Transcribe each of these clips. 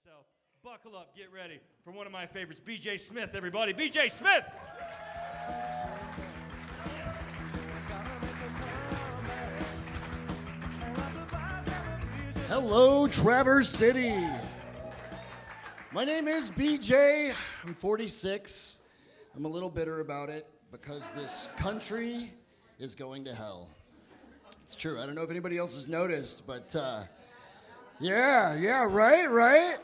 himself. Buckle up, get ready for one of my favorites, B.J. Smith, everybody. B.J. Smith! Hello, Traverse City. My name is BJ. I'm 46. I'm a little bitter about it because this country is going to hell. It's true. I don't know if anybody else has noticed, but yeah, right?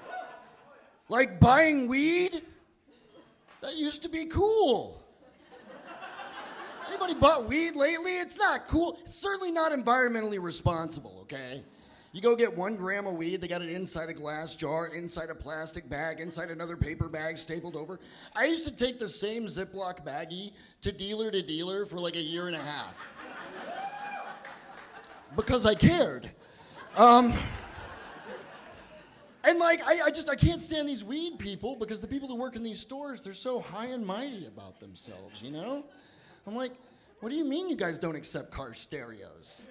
Like buying weed? That used to be cool. Anybody bought weed lately? It's not cool. It's certainly not environmentally responsible, okay? You go get 1 gram of weed, they got it inside a glass jar, inside a plastic bag, inside another paper bag stapled over. I used to take the same Ziploc baggie to dealer for like a year and a half. Because I cared. And like, I can't stand these weed people because the people who work in these stores, they're so high and mighty about themselves, you know? I'm like, what do you mean you guys don't accept car stereos?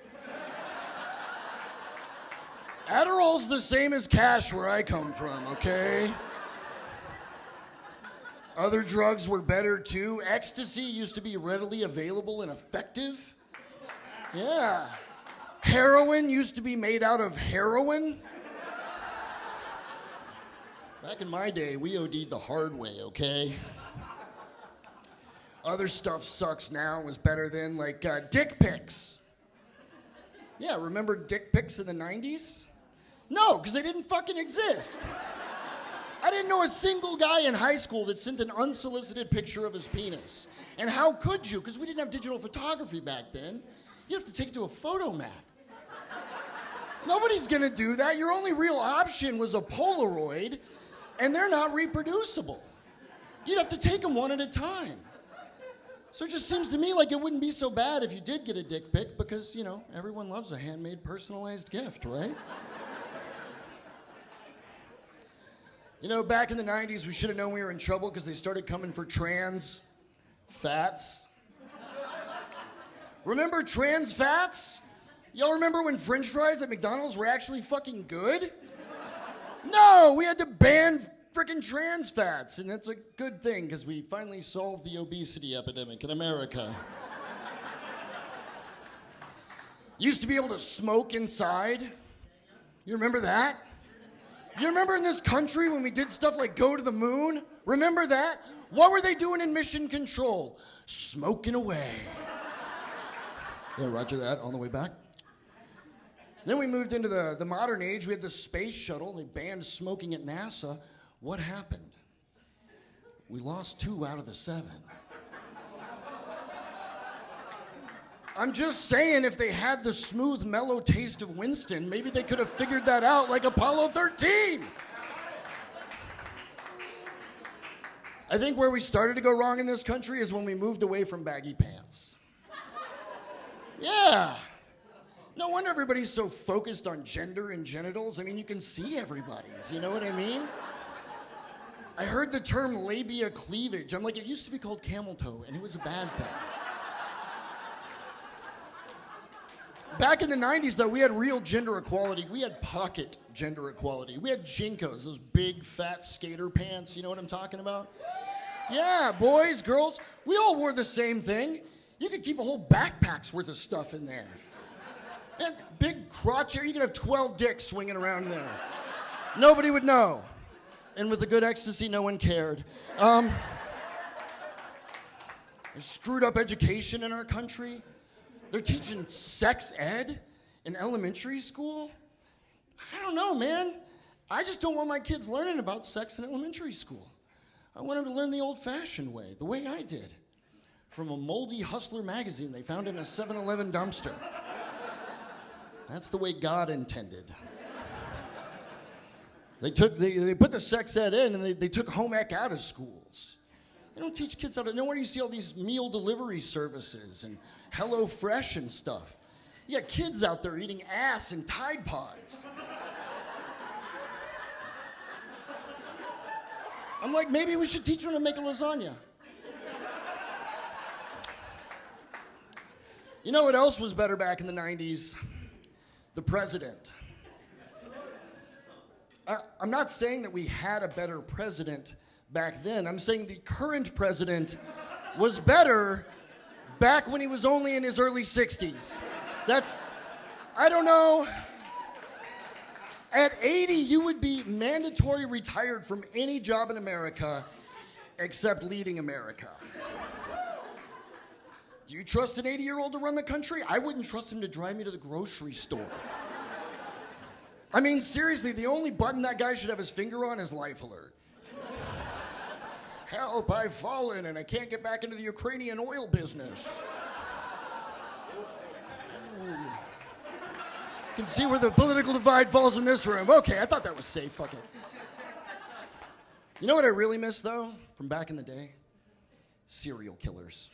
Adderall's the same as cash where I come from, okay? Other drugs were better too. Ecstasy used to be readily available and effective. Yeah. Heroin used to be made out of heroin. Back in my day, we OD'd the hard way, okay? Other stuff sucks now and was better then, like dick pics. Yeah, remember dick pics in the 90s? No, because they didn't fucking exist. I didn't know a single guy in high school that sent an unsolicited picture of his penis. And how could you? Because we didn't have digital photography back then. You have to take it to a photomat. Nobody's gonna do that. Your only real option was a Polaroid, and they're not reproducible. You'd have to take them one at a time. So it just seems to me like it wouldn't be so bad if you did get a dick pic because, you know, everyone loves a handmade personalized gift, right? You know, back in the 90s, we should have known we were in trouble because they started coming for trans fats. Remember trans fats? Y'all remember when French fries at McDonald's were actually fucking good? No, we had to ban frickin' trans fats, and that's a good thing because we finally solved the obesity epidemic in America. Used to be able to smoke inside. You remember that? You remember in this country when we did stuff like go to the moon? Remember that? What were they doing in mission control? Smoking away. Yeah, roger that, on the way back. Then we moved into the modern age. We had the space shuttle. They banned smoking at NASA. What happened? We lost 2 out of the 7. I'm just saying, if they had the smooth, mellow taste of Winston, maybe they could have figured that out like Apollo 13. I think where we started to go wrong in this country is when we moved away from baggy pants. Yeah. No wonder everybody's so focused on gender and genitals. I mean, you can see everybody's, you know what I mean? I heard the term labia cleavage. I'm like, it used to be called camel toe, and it was a bad thing. Back in the 90s, though, we had real gender equality. We had pocket gender equality. We had JNCOs, those big, fat skater pants. You know what I'm talking about? Yeah, boys, girls, we all wore the same thing. You could keep a whole backpack's worth of stuff in there. And big crotch hair, you could have 12 dicks swinging around there. Nobody would know. And with the good ecstasy, no one cared. There's screwed up education in our country. They're teaching sex ed in elementary school. I don't know, man. I just don't want my kids learning about sex in elementary school. I want them to learn the old-fashioned way, the way I did. From a moldy Hustler magazine they found in a 7-Eleven dumpster. That's the way God intended. They put the sex ed in and they took home ec out of schools. They don't teach kids how to, no wonder you see all these meal delivery services and Hello Fresh and stuff. You got kids out there eating ass and Tide Pods. I'm like, maybe we should teach them to make a lasagna. You know what else was better back in the 90s? The president. I'm not saying that we had a better president back then. I'm saying the current president was better back when he was only in his early 60s. I don't know. At 80, you would be mandatory retired from any job in America except leading America. Do you trust an 80-year-old to run the country? I wouldn't trust him to drive me to the grocery store. I mean, seriously, the only button that guy should have his finger on is life alert. Help, I've fallen and I can't get back into the Ukrainian oil business. Ooh. Can see where the political divide falls in this room. Okay, I thought that was safe. Fuck it. You know what I really miss, though, from back in the day? Serial killers.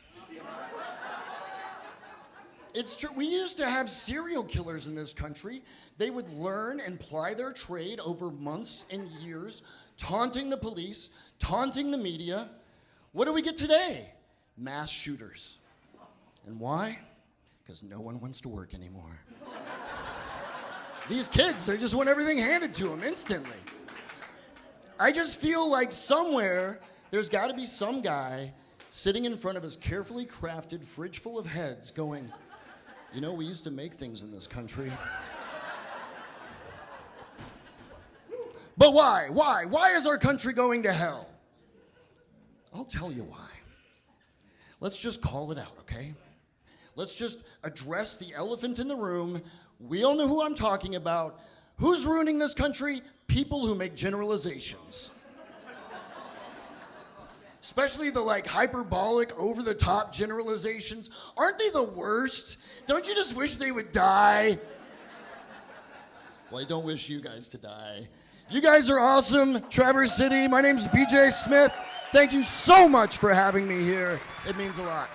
It's true. We used to have serial killers in this country. They would learn and ply their trade over months and years, taunting the police, taunting the media. What do we get today? Mass shooters. And why? Because no one wants to work anymore. These kids, they just want everything handed to them instantly. I just feel like somewhere there's got to be some guy sitting in front of his carefully crafted fridge full of heads going, you know, we used to make things in this country. But why? Why? Why is our country going to hell? I'll tell you why. Let's just call it out, okay? Let's just address the elephant in the room. We all know who I'm talking about. Who's ruining this country? People who make generalizations. Especially the hyperbolic, over-the-top generalizations. Aren't they the worst? Don't you just wish they would die? Well, I don't wish you guys to die. You guys are awesome. Traverse City, my name's BJ Smith. Thank you so much for having me here. It means a lot.